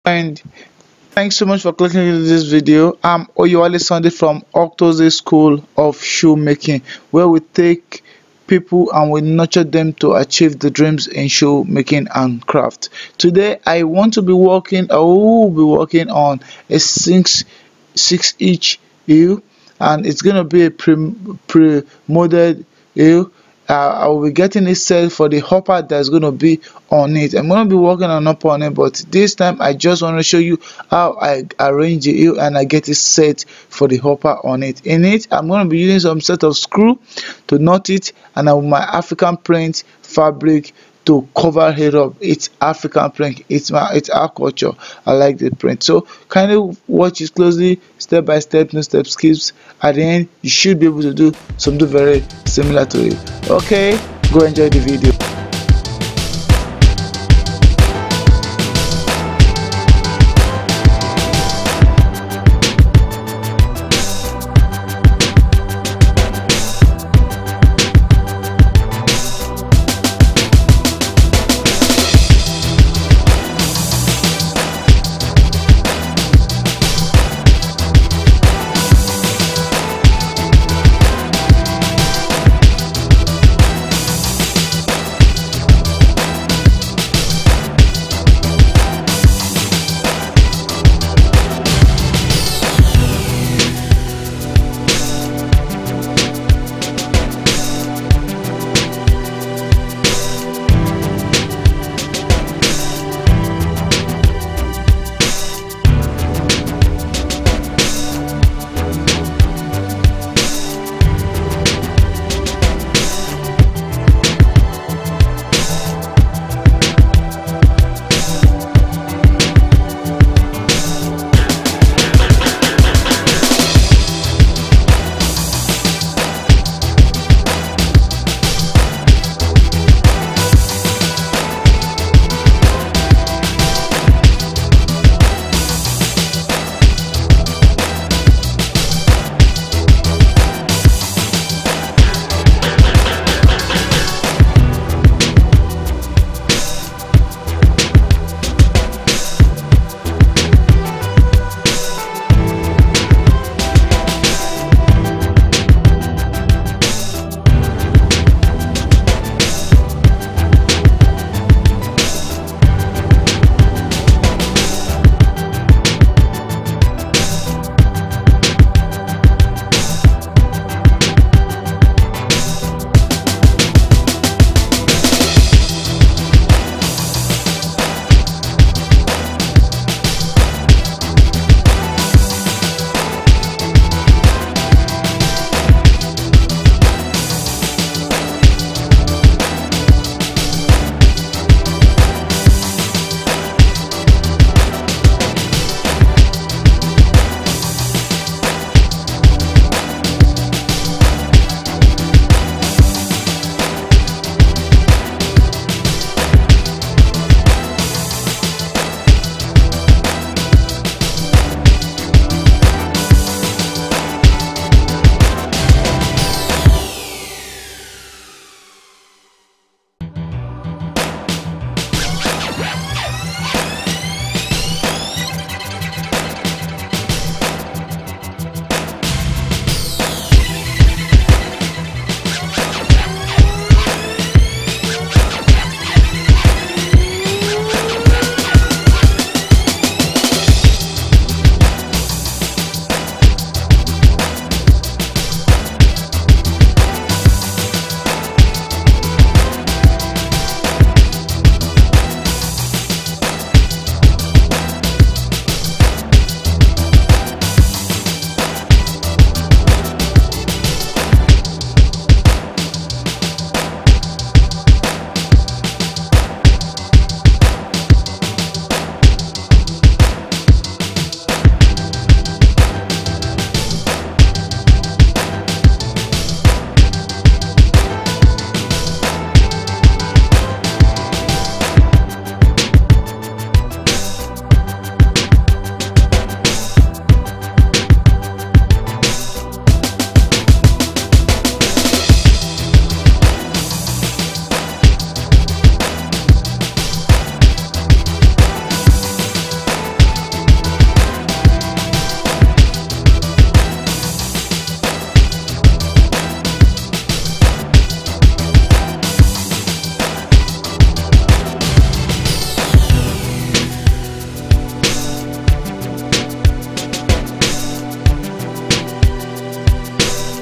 And thanks so much for clicking into this video. I'm Oyewale Sunday from Octoze School of Shoemaking, where we take people and we nurture them to achieve the dreams in shoemaking and craft. Today I will be working on a 6 inch eel, and it's gonna be a pre-molded eel. I will be getting it set for the hopper that's going to be on it. I'm going to be working on up on it, but this time I just want to show you how I arrange the eel and I get it set for the hopper on it. In it, I'm going to be using some set of screw to knot it, and I have my African print fabric to cover it up. It's African print, it's our culture. I like the print, so kind of watch it closely, step by step, no step skips. At the end you should be able to do something very similar to it. Okay, go enjoy the video.